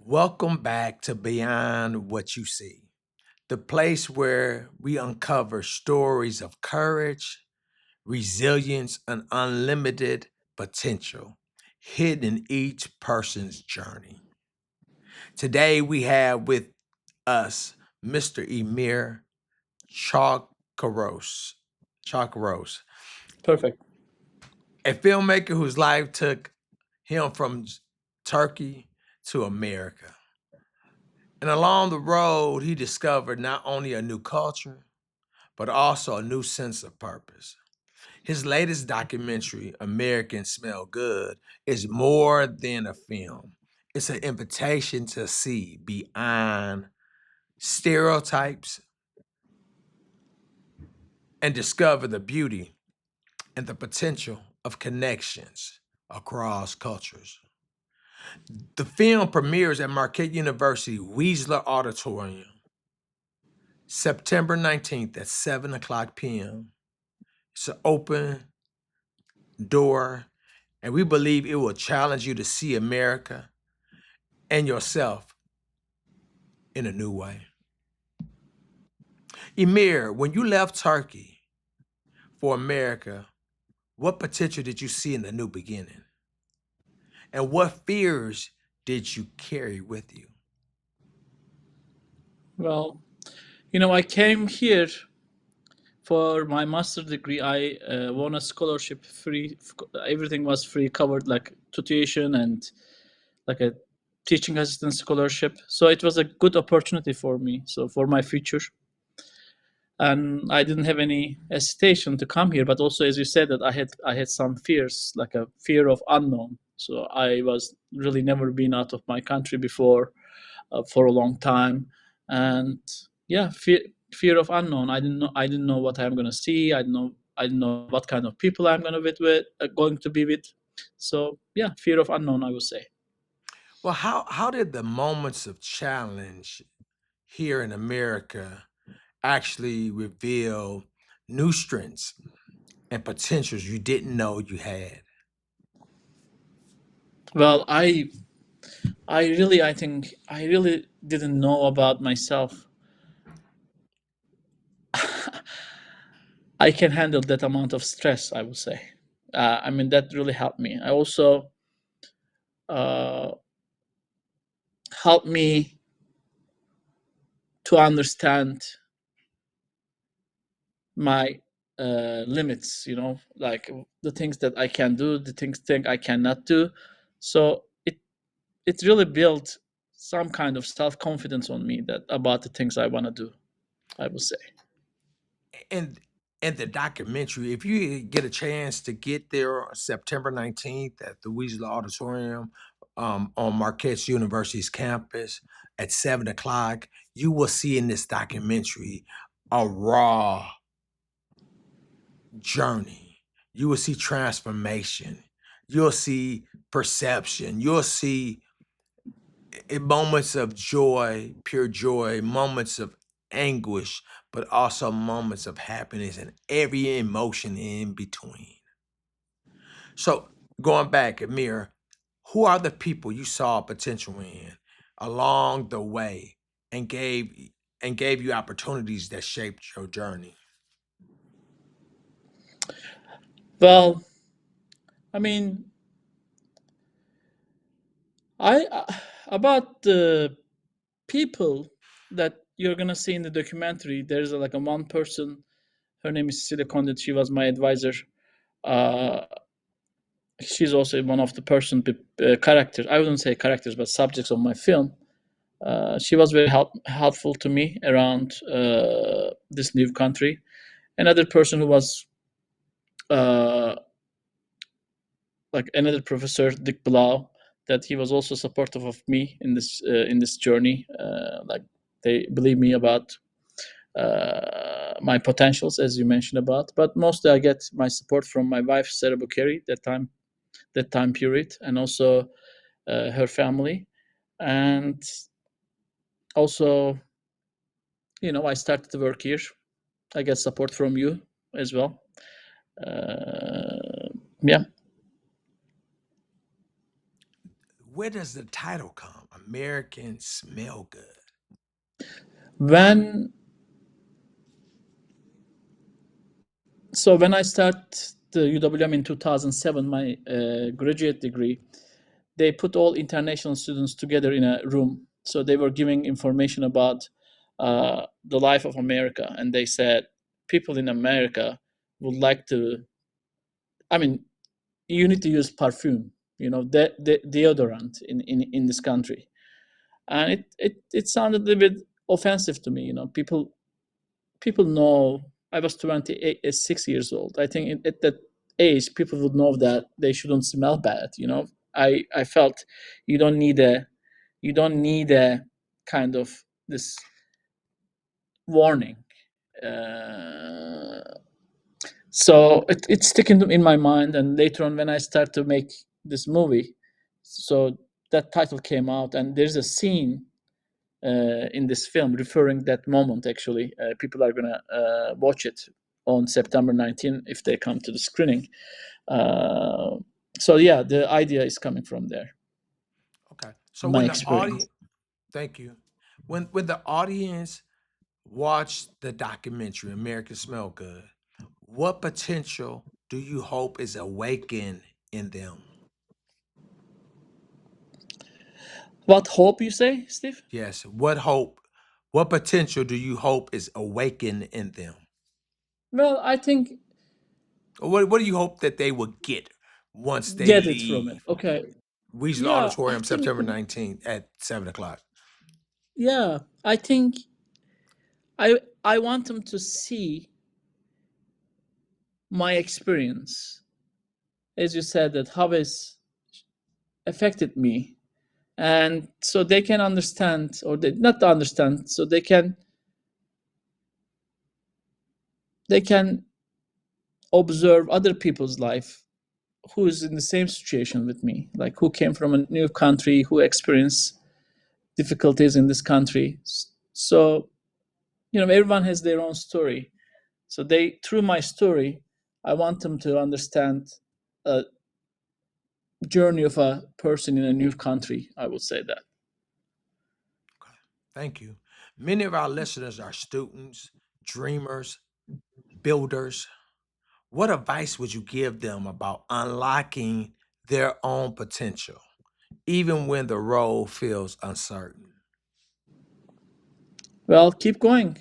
Welcome back to Beyond What You See, the place where we uncover stories of courage, resilience, and unlimited potential hidden in each person's journey. Today we have with us Mr. Emir Chalkaros, Chalkaros, Perfect. a filmmaker whose life took him from Turkey to America. And along the road, he discovered not only a new culture, but also a new sense of purpose. His latest documentary, American Smell Good, is more than a film. It's an invitation to see beyond stereotypes and discover the beauty and the potential of connections across cultures. The film premieres at Marquette University Weisler Auditorium September 19th at 7 o'clock p.m. It's an open door, and we believe it will challenge you to see America and yourself in a new way. Emir, when you left Turkey for America, what potential did you see in the new beginning? And what fears did you carry with you? Well, I came here for my master degree. I won a scholarship free. Everything was free, covered like tuition and like a teaching assistant scholarship. So it was a good opportunity for me. So for my future, and I didn't have any hesitation to come here. But also, as you said, that I had some fears, like a fear of unknown. So I was really never been out of my country before for a long time, and yeah, fear of unknown. I didn't know what I'm gonna see. I didn't know what kind of people I'm going to be with. So yeah, fear of unknown, I would say. Well, how did the moments of challenge here in America actually reveal new strengths and potentials you didn't know you had? Well, I think I really didn't know about myself. I can handle that amount of stress, I would say. I mean, that really helped me. I also uh, helped me to understand my limits, like the things that I can do, the things I cannot do. So it really built some kind of self-confidence on me that about the things I want to do, I would say. And the documentary, if you get a chance to get there on September 19th at the Weasel Auditorium on Marquette University's campus at 7 o'clock, you will see in this documentary a raw journey. You will see transformation. You'll see perception. You'll see in moments of joy, pure joy, moments of anguish, but also moments of happiness and every emotion in between. So, going back, Amir, who are the people you saw potential in along the way and gave you opportunities that shaped your journey? Well, I mean, I about the people that you're gonna see in the documentary. There's like a one person. Her name is Cecilia Condit. She was my advisor. Uh, she's also one of the characters. I wouldn't say characters, but subjects of my film. She was very helpful to me around this new country. Another person who was uh, like another professor, Dick Blau, that he was also supportive of me in this journey. Like they believe me about my potentials, as you mentioned about. But mostly, I get my support from my wife, Sarah Bukhari, that time period, and also her family, and also, I started to work here. I get support from you as well. Yeah. Where does the title come? American smell good. When when I start the UWM in 2007, my graduate degree, they put all international students together in a room. So they were giving information about the life of America, and they said people in America would like to. I mean, you need to use perfume, the deodorant in this country, and it sounded a little bit offensive to me. People know I was 26 years old. I think at that age, people would know that they shouldn't smell bad. I felt you don't need a you don't need a kind of this warning. Uh, so it's sticking in my mind. And later on, when I start to make this movie, so that title came out, and there's a scene in this film referring that moment. Actually, people are gonna watch it on September 19th if they come to the screening. Uh, so yeah, the idea is coming from there, Okay. So my when the experience. audience, thank you. When the audience watch the documentary American Smell Good, what potential do you hope is awakened in them? What hope you say, Steve? Yes. What potential do you hope is awakened in them? Well, I think Or what do you hope that they will get once they get it from it. leave? Okay. Weasel Yeah, I Auditorium, think. September 19th at 7 o'clock. Yeah, I think I want them to see my experience, as you said, that how it's affected me, and so they can understand, or they not understand, so they can observe other people's life who is in the same situation with me, like who came from a new country, who experienced difficulties in this country. So everyone has their own story. So they through my story, I want them to understand a journey of a person in a new country, I would say that. Okay. Thank you. Many of our listeners are students, dreamers, builders. What advice would you give them about unlocking their own potential, even when the road feels uncertain? Well, keep going.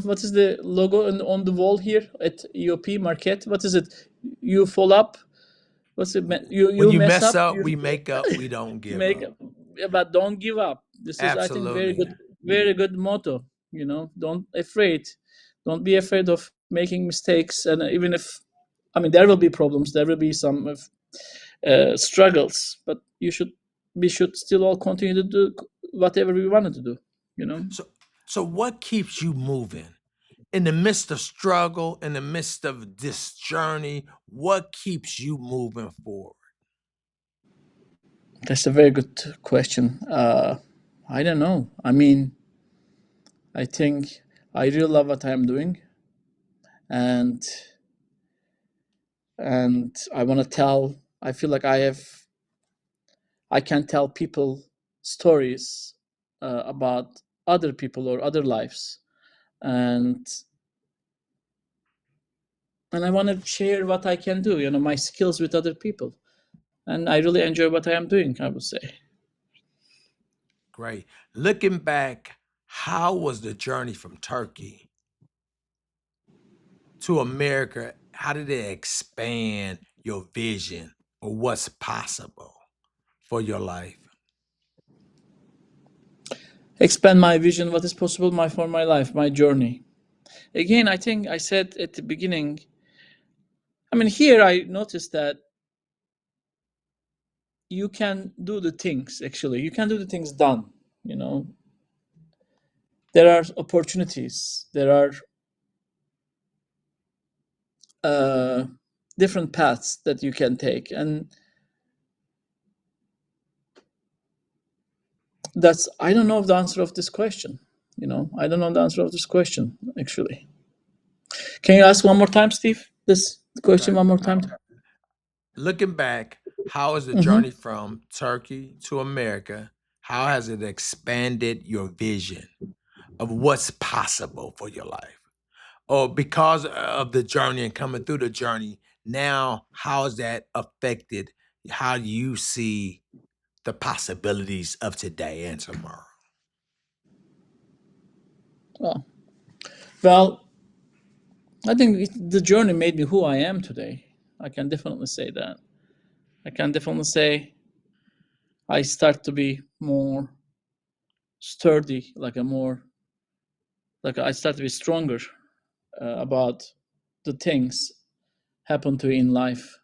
What is the logo on the wall here at EOP Market? What is it? You fall up. What's it? When You you mess mess up. up, You we make up, we don't give make, up. yeah, but don't give up. This is, I think, Absolutely. very good motto. Don't afraid. Don't be afraid of making mistakes. And even if, I mean, there will be problems. There will be some struggles, but we should still all continue to do whatever we wanted to do. You know. So, so what keeps you moving? In the midst of struggle, in the midst of this journey, what keeps you moving forward? That's a very good question. I don't know. I mean, I think I really love what I'm doing, and I want to tell. I feel like I can tell people stories about other people or other lives, and I want to share what I can do. My skills with other people, and I really enjoy what I am doing, I would say. Great. Looking back, how was the journey from Turkey to America? How did it expand your vision or what's possible for your life? Expand my vision, what is possible for my life, my journey. Again, I think I said at the beginning, I mean, here I noticed that you can do the things, actually. You can do the things done. You know, there are opportunities, there are uh, different paths that you can take. And I don't know the answer of this question. I don't know the answer of this question, actually. Can you ask one more time, Steve? This question Okay. one more time? Looking back, how is the Mm-hmm. journey from Turkey to America How has it expanded your vision of what's possible for your life? Or because of the journey and coming through the journey, now how has that affected how you see the possibilities of today and tomorrow? Well, well, I think the journey made me who I am today. I can definitely say that. I can definitely say I start to be more sturdy, like I start to be stronger about the things happen to you in life,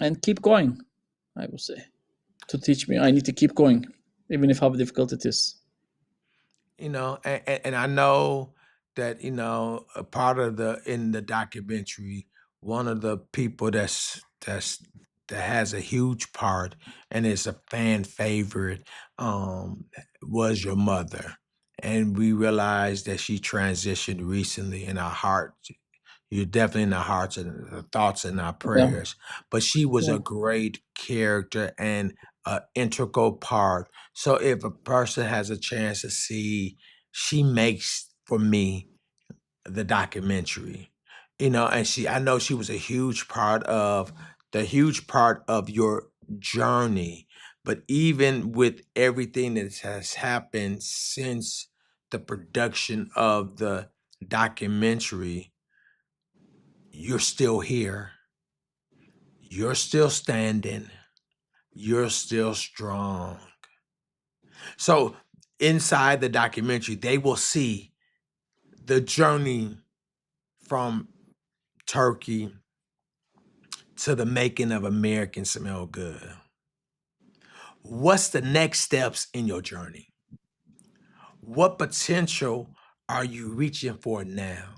and keep going. I would say to teach me I need to keep going, even if how difficult it is. And I know that a part of the in the documentary, one of the people that has a huge part and is a fan favorite was your mother, and we realized that she transitioned recently in our heart. You're definitely in our hearts and the thoughts and our Yeah, prayers. But she was yeah. a great character and an integral part. So if a person has a chance to see, she makes for me the documentary. And I know she was a huge part of your journey. But even with everything that has happened since the production of the documentary, you're still here. You're still standing. You're still strong. So, inside the documentary, they will see the journey from Turkey to the making of American Smell Good. What's the next steps in your journey? What potential are you reaching for now?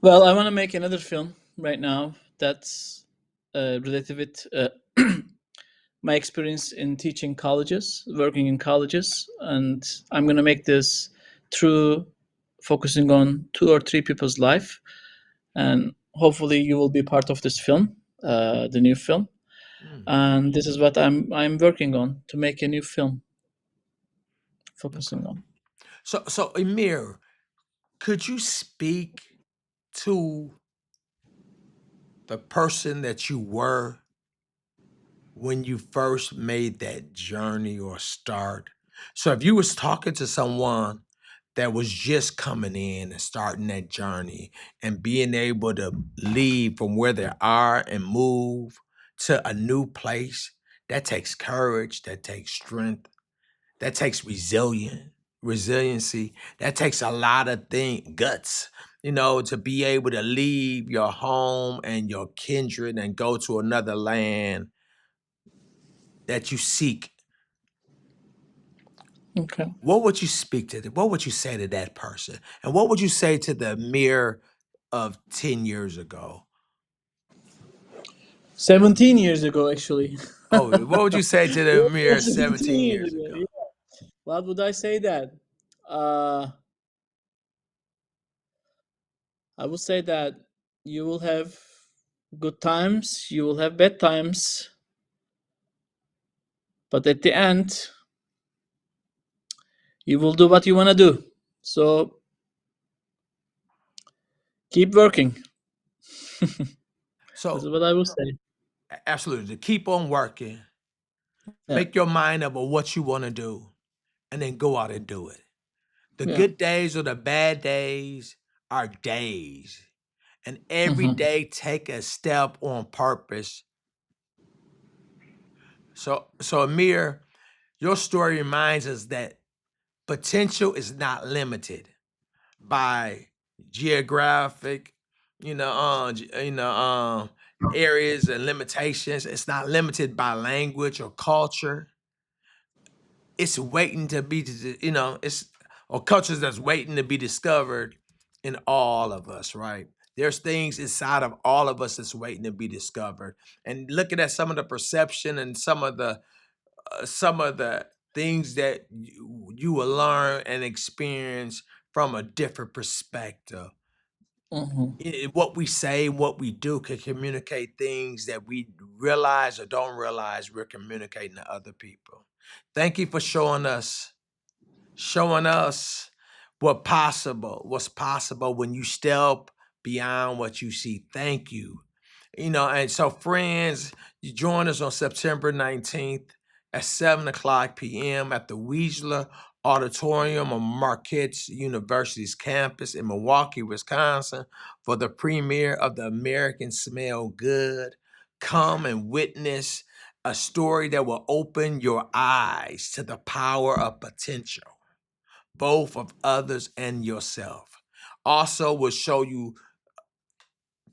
Well, I want to make another film right now that's related with my experience in teaching colleges, working in colleges, and I'm going to make this through focusing on two or three people's life, and hopefully you will be part of this film, the new film. Mm, And this is what I'm working on to make a new film okay. focusing on. So Emir, could you speak to the person that you were when you first made that journey or start? So if you was talking to someone that was just coming in and starting that journey and being able to leave from where they are and move to a new place, that takes courage, that takes strength, that takes resiliency, that takes a lot of guts, to be able to leave your home and your kindred and go to another land that you seek. Okay. What would you speak to them? What would you say to that person? And what would you say to the Mir of 10 years ago? 17 years ago, actually. Oh, what would you say to the Yeah, Mir 17 17 years years ago. ago? Yeah. What would I say that? Uh, I would say that you will have good times, you will have bad times, but at the end, you will do what you want to do. So keep working. This is So, what I will say. absolutely, to keep on working, Yeah. make your mind up on what you want to do, and then go out and do it. The Yeah. good days or the bad days are days. And every Hmm. day, take a step on purpose. So Amir, your story reminds us that potential is not limited by geographic, areas and limitations. It's not limited by language or culture. It's waiting to be, it's or cultures that's waiting to be discovered in all of us, right? There's things inside of all of us that's waiting to be discovered. And looking at some of the perception and some of the things that you will learn and experience from a different perspective. Mhm. What we say, what we do can communicate things that we realize or don't realize we're communicating to other people. Thank you for showing us what's possible when you step beyond what you see. Thank you. And so friends, you join us on September 19th at 7 o'clock p.m. at the Weisler Auditorium on Marquette University's campus in Milwaukee, Wisconsin, for the premiere of The American Smell Good. Come and witness a story that will open your eyes to the power of potential, both of others and yourself. Also, will show you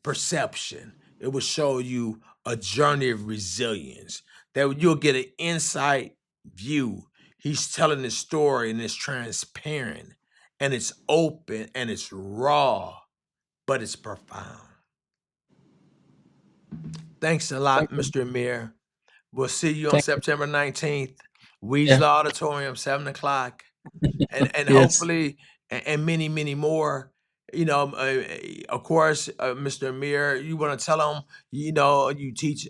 perception. It will show you a journey of resilience. That you'll get an insight view. He's telling his story and it's transparent and it's open and it's raw, but it's profound. Thanks a Thank lot, you. Mr. Emir. We'll see you on Thank you. September 19th, Yeah. Weasel Auditorium, 7 o'clock. And Yes. hopefully, and many, many more. Of course, Mr. Amir, you want to tell them, you teach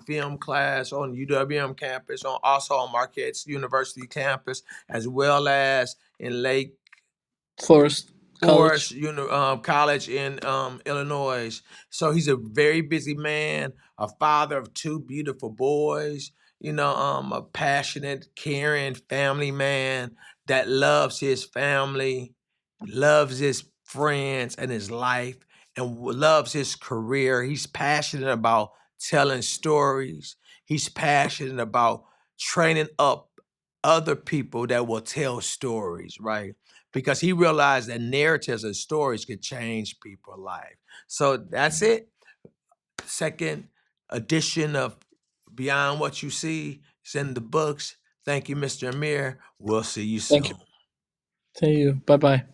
film class on UWM campus, also on Marquette University campus, as well as in Lake Forest Forest College. College in Illinois. So he's a very busy man, a father of two beautiful boys, a passionate, caring family man that loves his family, loves his friends and his life, and loves his career. He's passionate about telling stories. He's passionate about training up other people that will tell stories, right? Because he realized that narratives and stories could change people's life. So that's it. Second edition of Beyond What You See is in the books. Thank you, Mr. Amir. We'll see you Thank you. soon. See you. Bye bye.